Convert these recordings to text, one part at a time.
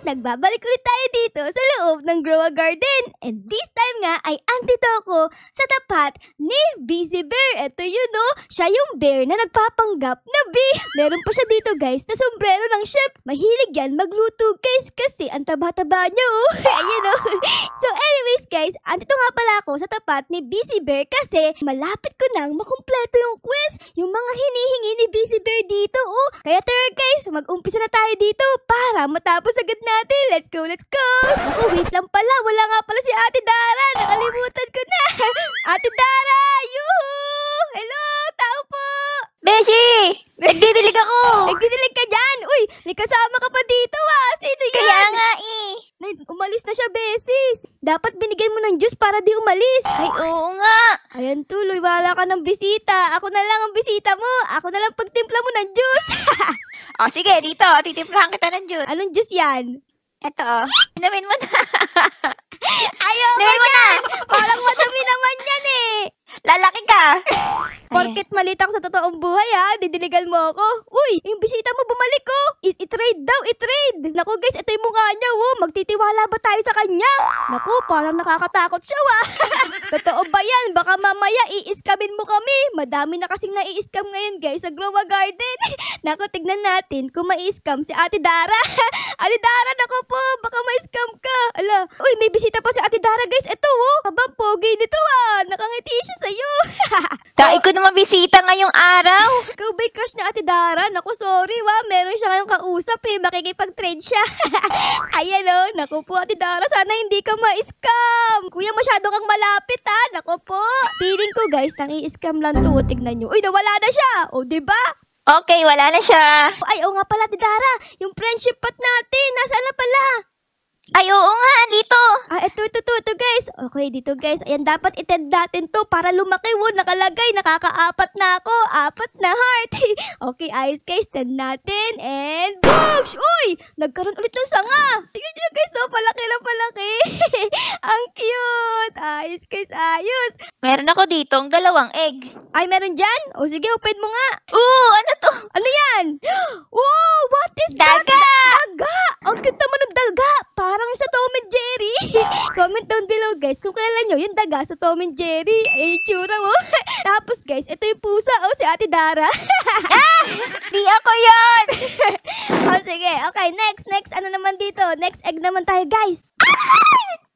nagbabalik ulit tayo dito sa loob ng Grow a Garden. And this time nga ay andito ako sa tapat ni Busy Bear. Ito yun no, siya yung bear na nagpapanggap na bee. Meron pa siya dito guys na sombrero ng chef. Mahilig yan magluto guys kasi ang taba-taba niya oh. Ayun oh. So anyways guys, andito nga pala ako sa tapat ni Busy Bear kasi malapit ko nang makumpleto yung quiz. Yung mga hinihingi ni Busy Bear dito oh. Kaya tara guys, mag-umpisa na tayo dito para matapos agad natin. Let's go, let's go! Oh, wait lang pala. Wala nga pala si Ate Dara. Nakalimutan ko na. Ate Dara! Yuhu! Hello! Tao po! Beshi! Nagdidilig ako! Nagdidilig ka dyan? Uy, may kasama ka pa dito ah. Sino yan? Kaya nga eh. Umalis na siya, Besis. Dapat binigyan mo ng juice para di umalis. Ay, oo nga. Ayan tuloy, wala ka ng bisita. Ako na lang ang bisita mo. Ako na lang pagtimpla mo ng juice. O sige, dito. Titimplahan kita ng juice. Anong juice yan? Eto. Inumin mo na. Ayoko Inumin mo na. Parang madami naman yan eh. Lalaki ka. Porket malit ako sa totoong buhay ha, didiligan mo ako. Uy, yung bisita mo bumalik ko. I-trade daw, i-trade. Naku guys, ito yung mukha niya. Oh. Magtitiwala ba tayo sa kanya? Naku, parang nakakatakot siya ah. Totoo ba yan? Baka mamaya i-scamin mo kami. Madami na kasing nai-scam ngayon guys sa Grow a Garden. Naku, tignan natin kung mai-scam si Ate Dara. Ate Dara, naku po, baka ma-scam ka. Ala, uy, may bisita pa si Ate Dara guys. Ito oh, habang pogi nito ah. Nakangiti siya sa'yo. Dahil ko naman bisita ngayong araw. Ikaw ba'y crush na Ate Dara? Naku, sorry meron siya ngayong kausap eh. Makikipag-trade siya. Ayan o, naku po Ate Dara, sana hindi ka ma-scam. Kuya, masyado kang malapit ha. Naku po. Feeling ko guys, nang i-scam lang to. Tignan nyo. Uy, nawala na siya. O, diba? Okay, wala na siya. Ay, oo nga pala Ate Dara. Yung friendship pot natin, nasaan na pala? Ay, oo nga, dito. Ito guys. Okay, dito guys. Ayan, dapat itend natin to para lumaki. Nakalagay, nakaka-4 na ako. 4 na heart. Okay, ayos guys. Tend natin. And books! Uy! Nagkaroon ulit ng sanga. Tingnan nyo guys, oh, palaki na palaki. Ang cute. Ayos guys, ayos. Meron ako dito ang 2 egg. Ay, meron dyan? O sige, open mo nga. Ano to? Ano yan? Oh, what is that? Daga! Daga! Ang cute naman ng daga. Parang sa Tom and Jerry. Comment down below guys kung kailan nyo yung daga sa Tom and Jerry. Ay, tsura mo. Tapos guys, ito yung pusa. Oh, si Ate Dara. Di ako yon. Oh, sige. Okay, next. Ano naman dito? Next egg naman tayo guys.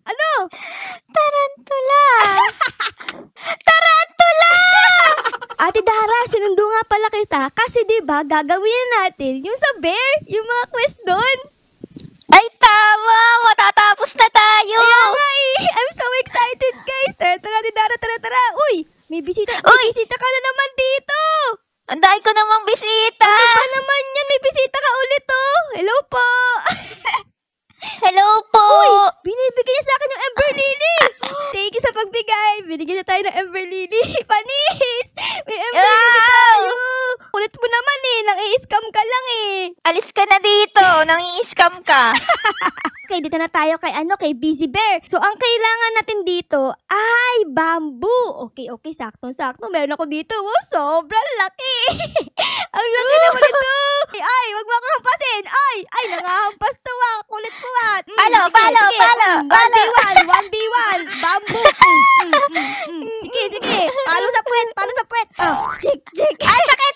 Ano? Tarantula. Tarantula! Ate Dara, sinundo nga pala kita kasi diba gagawin natin yung sa bear, yung mga quest doon. Ay, tama! Matatapos na tayo! Kaya nga eh! I'm so excited guys! Tara, Ate Dara, tara! Uy! May bisita ka na naman dito! Ang dahil ko namang bisita! Ano ba naman yan? May bisita ka ulit oh! Hello po! Hello po! Uy! Binibigay niya sa akin yung Ember Lily! Thank you sa pagbigay! Binigyan na tayo ng Ember Lily! Panis! May Ember Lily tayo! Ulit mo naman eh! Nang i-scam ka lang eh! Alis ka na dito! Nang i-scam ka! Okay, dito na tayo kay Busy Bear. So, ang kailangan natin dito ay bamboo. Okay, sakto. Meron ako dito. Oh, sobrang laki. Ang laki naman ito. Ay, wag mo ako hampasin. Ay, nangahampas to ah. Kulit ko ah. Palo. 1v1. Bamboo. Sige. Palo sa puwet. Oh, jig. Ay, sakit!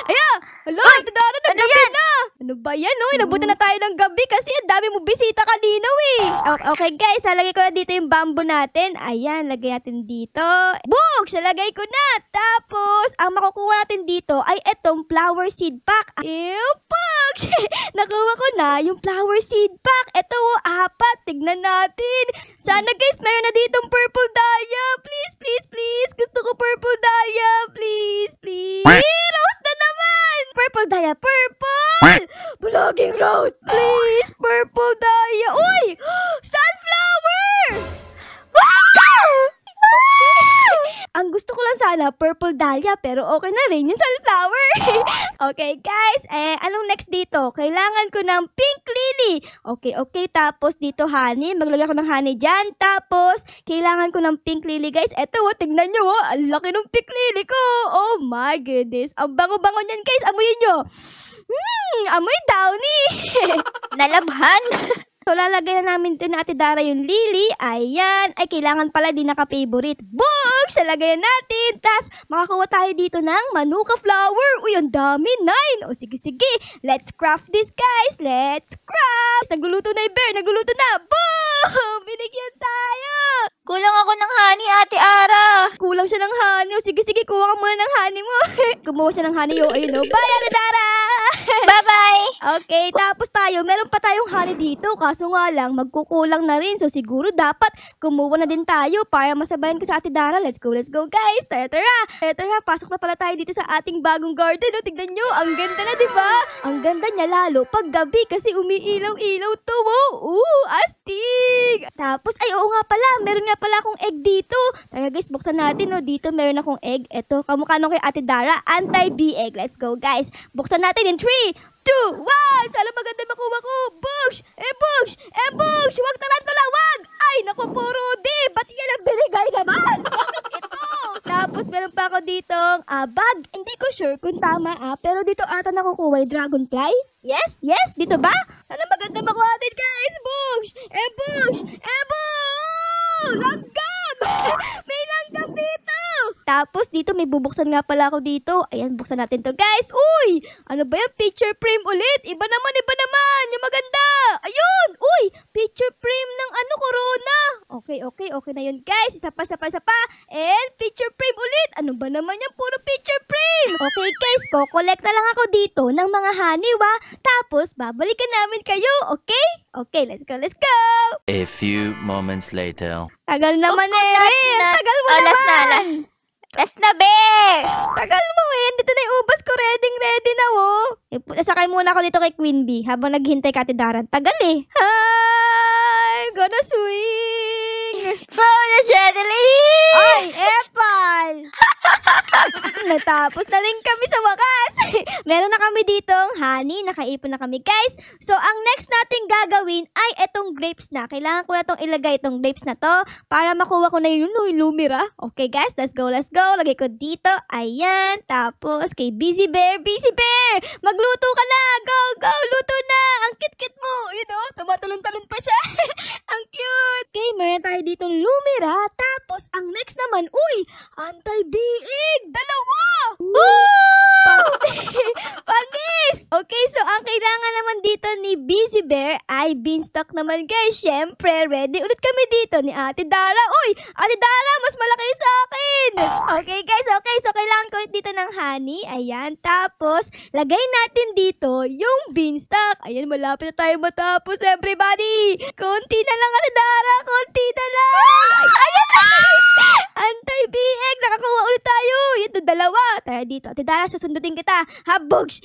Ayan. Hello, Ate Dara, ano yan? na. Ano ba yan, oh? Inabutan na tayo ng gabi kasi ang dami mo bisita kanina, eh. Okay, guys, lalagay ko na dito yung bamboo natin. Ayan, lagay natin dito. Books! Nalagay ko na. Tapos, ang makukuha natin dito ay itong flower seed pack. Books! Nakuha ko na yung flower seed pack. Ito, 4. Tignan natin. Sana, guys, mayroon na ditong purple dahlia. Please. Gusto ko purple dahlia. Please. Rose na naman! Purple dahlia, purple! Bulaging rose! Please, purple dahlia! Uy! Sunflower! Wow! Ang gusto ko lang sana, purple dahlia, pero okay na rin yung sunflower. Okay, guys. Anong next dito? Kailangan ko ng pink lily. Okay. Tapos dito, honey. Maglagay ako ng honey dyan. Tapos, kailangan ko ng pink lily, guys. Eto, tignan nyo, ang laki ng pink lily ko. Oh my goodness. Ang bango-bango niyan, guys. Amuyin nyo. Amoy downy. Nalabhan. So, lalagay na namin ito na Ate Dara yung lily. Ayan. Ay, kailangan pala din naka-favorite. Boom! Lagay na natin. Tapos, makakuha tayo dito ng manuka flower. Uy, ang dami. 9. O, sige, sige. Let's craft this, guys. Let's craft. Nagluluto na yung bear. Nagluluto na. Boom! Binigyan tayo. Kulang ako ng honey, Ate Ara. Kulang siya ng honey. O, sige, sige. Kuha ka muna ng honey mo. Kumuha siya ng honey. O, ayun, o. Bye, Ate Dara! Bye-bye. Okay, tapos tayo, meron pa tayong honey dito. Kaso nga lang, magkukulang na rin. So, siguro dapat kumuha na din tayo para masabayan ko sa Ate Dara. Let's go, guys. Tara, tara. Tara, pasok na pala tayo dito sa ating bagong garden. O, tignan nyo, ang ganda na, diba? Ang ganda niya lalo pag gabi kasi umiilaw-ilaw to. Astig! Tapos, ay, oo nga pala, meron nga pala akong egg dito. Tara, guys, buksan natin. O, dito meron akong egg. Eto, kamukha nung kay Ate Dara, anti-bee egg. Let's go, guys. Buksan natin in 3, 2, 1! Sana maganda makuha ko! Bugs! Bugs! Huwag tarantula! Wag! Ay, naku, puro di! Ba't yan ang binigay naman? Bakit ito? Tapos, meron pa ako ditong bag. Hindi ko sure kung tama pero dito ata nakukuha yung dragonfly. Yes? Dito ba? Sana maganda makuha natin, guys! Bugs! Bugs! Langgam! May langgam dito! Tapos, dito may bubuksan nga pala ako dito. Ayan, buksan natin to, guys. Uy! Ano ba yan? Picture frame ulit. Iba naman. Yung maganda. Ayun! Uy! Picture frame ng corona. Okay na yun, guys. Isa pa. And picture frame ulit. Ano ba naman yan? Puro picture frame. Okay, guys. Ko-collect na lang ako dito ng mga honey, Tapos, babalikan namin kayo. Okay? Okay, let's go. A few moments later. Tagal naman Tagal mo naman. Last na, be. Tagal mo dito na yung ubas ko. Ready na, Sakay muna ako dito kay Queen Bee habang naghihintay ka, Ate Dara. Tagal Hi! Gonna swing! From the chandelier. Ay, apple! Natapos na rin kami sa wakas. Meron na kami ditong honey. Nakaipon na kami, guys. So, ang next nating gagawin ay itong grapes na. Kailangan ko na itong ilagay itong grapes na to para makuha ko na yung lumira. Okay, guys. Let's go. Lagay ko dito. Ayan. Tapos, kay Busy Bear. Magluto ka na. Go. Luto na. Ang cute mo. Tumatalon-talon pa siya. Ang cute. Okay, meron tayo ditong lumira. Tapos, ang next naman, anti-bee. Dalawa. Panis! Okay, so ang kailangan naman dito ni Busy Bear ay beanstalk naman, guys. Siyempre, ready ulit kami dito ni Ate Dara. Uy, Ate Dara, mas malaki sa akin. Okay, guys. Okay, so kailangan ko ulit dito ng honey. Ayan, tapos lagay natin dito yung beanstalk. Ayan, malapit na tayo matapos, everybody. Konti na lang, Ate Dara. Konti na lang. Ayan na. Anti-bee egg. Nakakuha ulit tayo. Ito, dalawa. Tara dito. Ate Dara, susundutin kita. Bugs.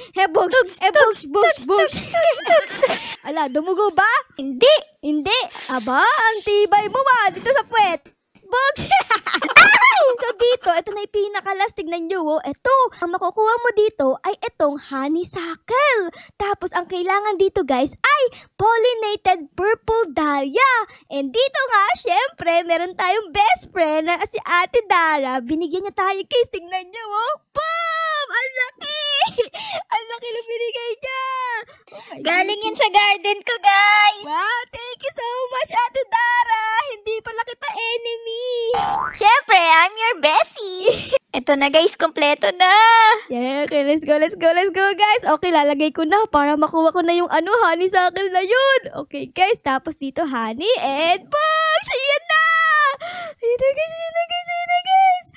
Ala, dumugo ba? Hindi. Aba, ang tibay mo dito sa puwet. Bugs. So dito, ito na yung pinakalas. Tignan nyo, Ito, ang makukuha mo dito ay itong honeysuckle. Tapos, ang kailangan dito, guys, ay pollinated purple dahlia. And dito nga, syempre, meron tayong best friend na si Ate Dara. Binigyan niya tayo, guys. Tignan nyo, Boom! Ang laki! Ang laki na binigay niya. Galing yun sa garden ko, guys. Wow, thank you so much, Ate Dara. Hindi pala kita enemy. Siyempre, I'm your bestie. Ito na, guys. Kompleto na. Yeah, okay, let's go, guys. Okay, lalagay ko na para makuha ko na yung honeysuckle na yun. Okay, guys. Tapos dito, honey and boom! Ayan na! Ayan na, guys.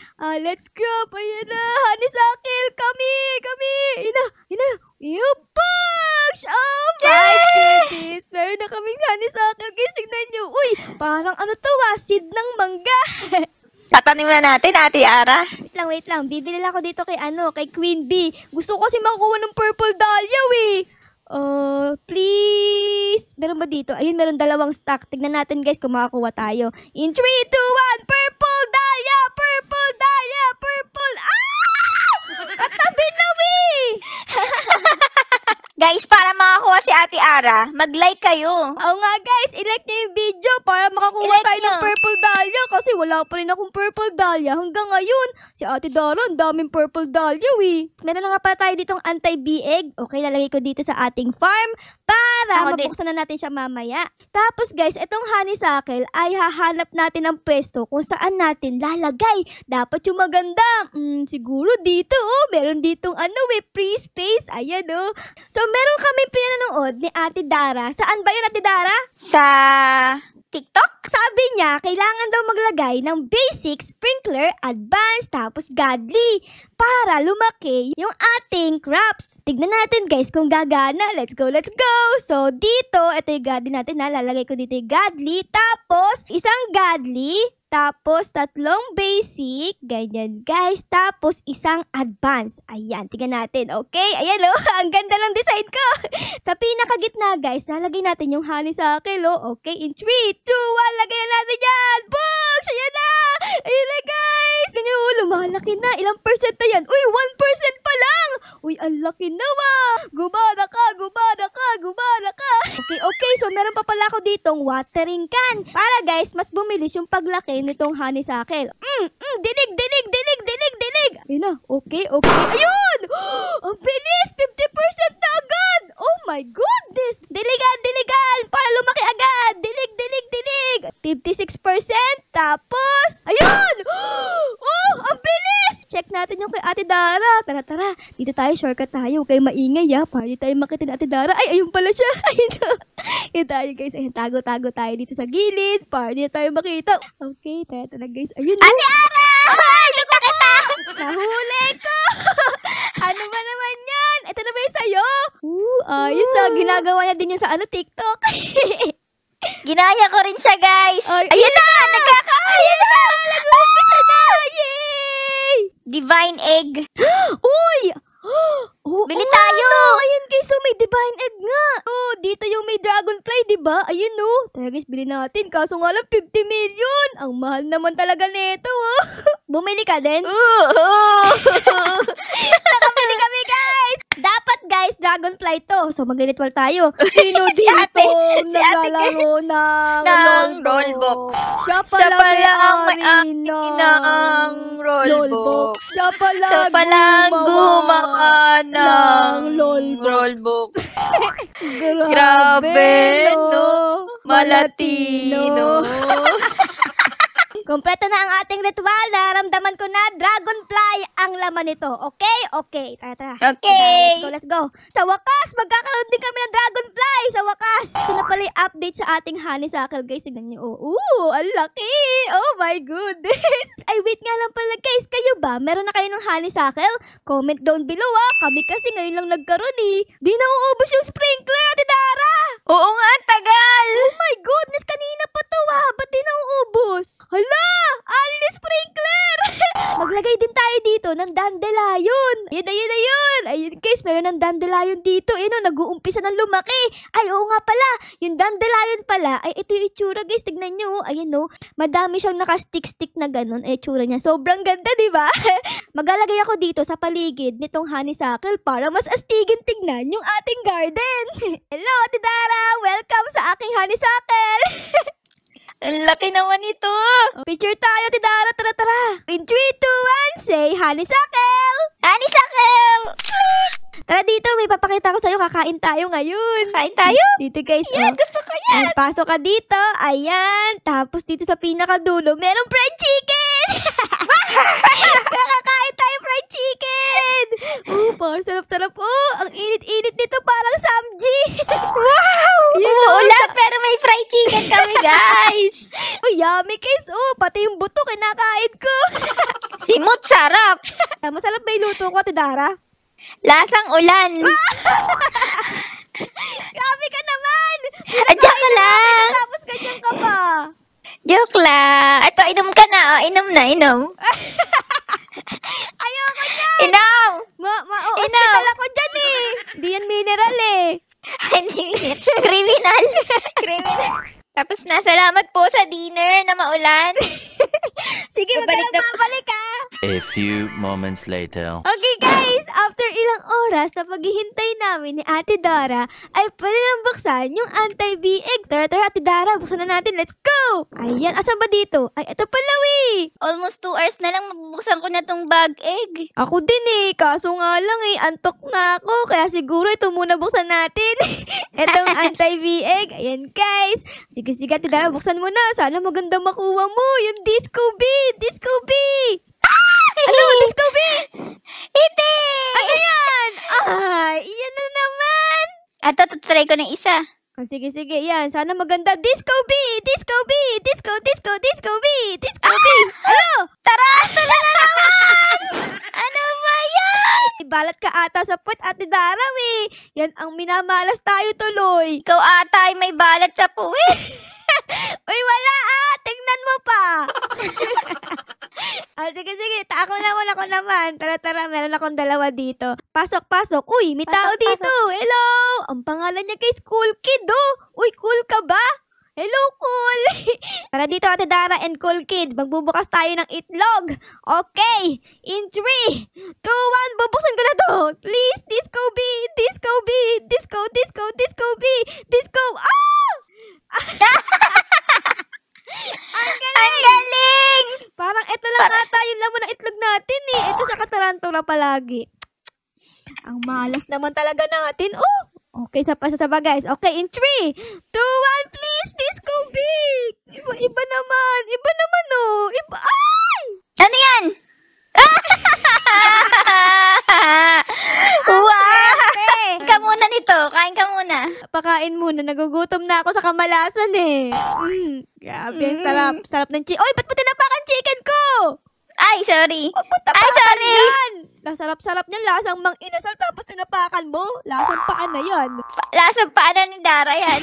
Let's grab. Ayan na, honeysuckle. Come here. Ayan na. Yung push! Oh my goodness! Meron na kaming honeysuckle, guys. Tignan nyo. Uy, parang seed ng mangga. Tatanim na natin, Ate Ara. Wait lang. Bibili lang ako dito kay Queen Bee. Gusto ko kasi makukuha ng purple dahlia, please. Meron ba dito? Ayun, meron 2 stock. Tignan natin, guys, kung makakuha tayo. In 3, 2, 1, purple dahlia! Katabi na, Guys, para makakuha si Ate Ara, mag-like kayo. Oo nga guys, i-like nyo yung video para makakuha I-like tayo ng nyo. purple dahlia kasi wala pa rin akong purple dahlia hanggang ngayon. Si Ate Dara, ang daming purple dahlia Meron na nga pala tayo ditong anti-bee egg. Okay, lalagay ko dito sa ating farm para Ako din. mabuksan na natin siya mamaya. Tapos guys, itong honeysuckle ay hahanap natin ng pwesto kung saan natin lalagay. Dapat yung maganda. Siguro dito meron ditong free space. Ayan So meron kami pinanood ni Ate Dara. Saan ba yun, Ate Dara? Sa TikTok? Sabi niya, kailangan daw maglagay ng basic, sprinkler, advanced, tapos godly para lumaki yung ating crops. Tignan natin guys kung gagana. Let's go, let's go! So dito, ito yung godly natin na. Lalagay ko dito yung godly. Tapos, isang godly. Tapos, 3 basic. Ganyan, guys. Tapos, isang advance. Ayan, tingnan natin. Okay? Ayan, ang ganda ng design ko. Sa pinakagitna, guys, lalagay natin yung honeysuckle, Okay? In 3, 2, 1, lagay na natin yan. Boom! Ayan na! Ayan na, guys! Ganyan, lumalaki na. Ilang percent na yan? Uy, 1% pa lang! Uy, ang laki na, Gumana ka, gumana ka, gumana ka. Okay. So, meron pa pala ako ditong watering can. Para, guys, mas bumilis yung paglaki nitong honeysuckle. Dilig! Ayun na, okay. Ayun! Ang bilis! 50% na agad! Oh my goodness! Diligan! Para lumaki agad! Dilig! 56%. Tapos, ayun! Oh, ang bilis! Check natin yung kay Ate Dara. Tara. Dito tayo, shortcut tayo. Huwag kayo maingay, Para di tayo makita ni Ate Dara. Ay, ayun pala siya. Ayun tayo, guys. Ayun, tago tayo dito sa gilid. Para di tayo makita. Okay, tara, guys. Ayun, Ate Ara! Ay, naku po! Nahuli ko! Ano ba naman yan? Ito na ba yung sa'yo? Ayos ginagawa niya din yung sa TikTok. Ginaya ko rin siya, guys. Ay, Ayun na! Nagkakaayun na! Nag-umpisa na! Yay! Divine egg. Uy! Bili tayo! Ayun guys, may divine egg nga. Dito yung may dragonfly, diba? Ayun Tara guys, bilhin natin. Kaso nga lang 50 million. Ang mahal naman talaga nito, Bumili ka din? Nakabili kami, guys! Dapat, guys, dragonfly to. So, mag-ritual tayo. Sino Si dito ate. Si ate naglalaro ng rollbox. Siya Siya pala pala ang may-ari ng rollbox. Siya pala Siya pala gumawa ng rollbox. rollbox. Grabe, Grabe, no? no? Malatino. Kompleto na ang ating ritual. Naramdaman ko na dragonfly ang laman nito. Okay. Tara. Okay. Let's go. Sa wakas, magkakaroon din kami ng dragonfly. Sa wakas. Ito na pala yung update sa ating honeysuckle, guys. Tignan nyo. Ang laki. Oh my goodness. Ay, wait nga lang pala, guys. Kayo ba? Meron na kayo ng honeysuckle? Comment down below, Kami kasi ngayon lang nagkaroon, Di na uubos yung sprinkler, Ate Dara. Oo nga, ang tagal. Oh my goodness, kanina pa to, Ba't di na uubos? Hala! Ali sprinkler! Maglagay din tayo dito ng dandelion. Ayun. Ayun guys, meron ng dandelion dito. Nag-uumpisa ng lumaki. Ay, oo nga pala. Yung dandelion pala, ay ito yung itsura guys. Tignan nyo. Ayan madami siyang naka-stick-stick na ganun. Itsura niya. Sobrang ganda, di ba? Maglalagay ako dito sa paligid nitong honeysuckle para mas astigin tignan yung ating garden. Hello, Ate Dara! Welcome sa aking honeysuckle! Ang laki naman ito. Picture tayo, Ate Dara. Tara. In 3, 2, 1, say honeysuckle! Honeysuckle! Tara dito, may papakita ko sa'yo. Kakain tayo ngayon. Kain tayo? Dito guys, Yan, gusto ko yan. Ay, pasok ka dito. Ayan. Tapos dito sa pinakadulo, merong fried chicken! Kakakain tayo fried chicken! Parang sarap-sarap. Ang init-init nito, parang samji. Wow! Umuulan pero may fried chicken kami, guys. Yummy guys. Pati yung buto kinakain ko. Simot, sarap. Masarap ba yung luto ko, Ate Dara? Lasang ulan. Grabe ka naman! Joke lang. Tapos ganyan ka pa. Joke lang. Ito, inom ka na. Inom na, inom. Ayoko na! Inom! Ma-hospital ako dyan Di yan mineral Hindi. Criminal. Tapos na, salamat po sa dinner na maulan. Sige, Babalik na- babalik A few moments later. Okay guys, after ilang oras na paghihintay namin ni Ate Dara, ay pwede nang buksan yung anti-BX. Tara, Ate Dara, buksan na natin. Let's go! Ayan, asan ba dito? Ay, ito pala, Almost 2 hours na lang mabubuksan ko na tong bag egg. Ako din kaso nga lang antok na ako. Kaya siguro ito muna buksan natin. Itong anti-BX. Ayan, guys. Sige, Ate Dara, buksan mo na. Sana maganda makuha mo. Yung Disco B! Ano? Disco B? Hindi! Ano yan? Ay, iyan na naman. At try ko ng isa. Sige, yan. Sana maganda. Disco B! Disco B! Disco B! Ano? Tarantula na naman! Ano ba yan? Balat ka ata sa puwet, Ate Dara, Yan ang minamalas tayo tuloy. Ikaw ata ay may balat sa puwet. Uy, wala tingnan mo pa. Sige. Ako naman. Tara, meron akong dalawa dito. Pasok. Uy, may tao Pasok. dito. Hello. Ang pangalan niya kay School Kid, Uy, cool ka ba? Hello, cool. Tara dito, Ate Dara and Cool Kid. Magbubukas tayo ng itlog. Okay. In 3, 2, 1, bubuksan ko na to. Please, Disco B. Disco B. Ang galing! Parang ito lang ata yung laman ng itlog natin Ito sa katarantula palagi. Ang malas naman talaga natin. Okay, sa guys. Okay, in 3, 2, 1, please, Disco B. Iba naman, Ay! Ano yan? Wow! Kain ka muna. Pakain muna, nagugutom na ako sa kamalasan Grabe, ang sarap. Sarap ng chicken. Oy, ba't mo tinapakan chicken ko? Ay, sorry. Ay, sorry! Sarap-sarap niyan. Lasang mang inasal tapos tinapakan mo. Lasang paan na yan. Lasang paano ni Dara yan?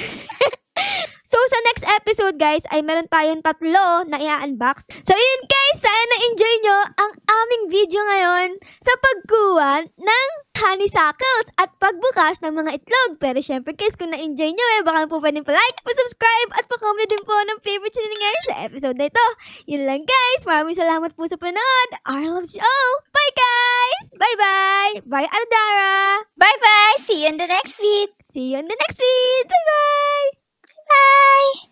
So, sa next episode, guys, ay meron tayong 3 na i-unbox. So, yun guys, sana na-enjoy nyo ang aming video ngayon sa pagkuha ng honeysuckles at pagbukas ng mga itlog. Pero syempre, guys, kung na-enjoy nyo, baka po pwedeng pa-like, pa-subscribe, at pa-comment din po ng favorite nyo ngayon sa episode na ito. Yun lang, guys. Maraming salamat po sa panood. Our loves you all. Bye, guys! Bye-bye! Bye, Adara! Bye-bye! See you in the next feed! See you in the next video! Bye-bye! Bye!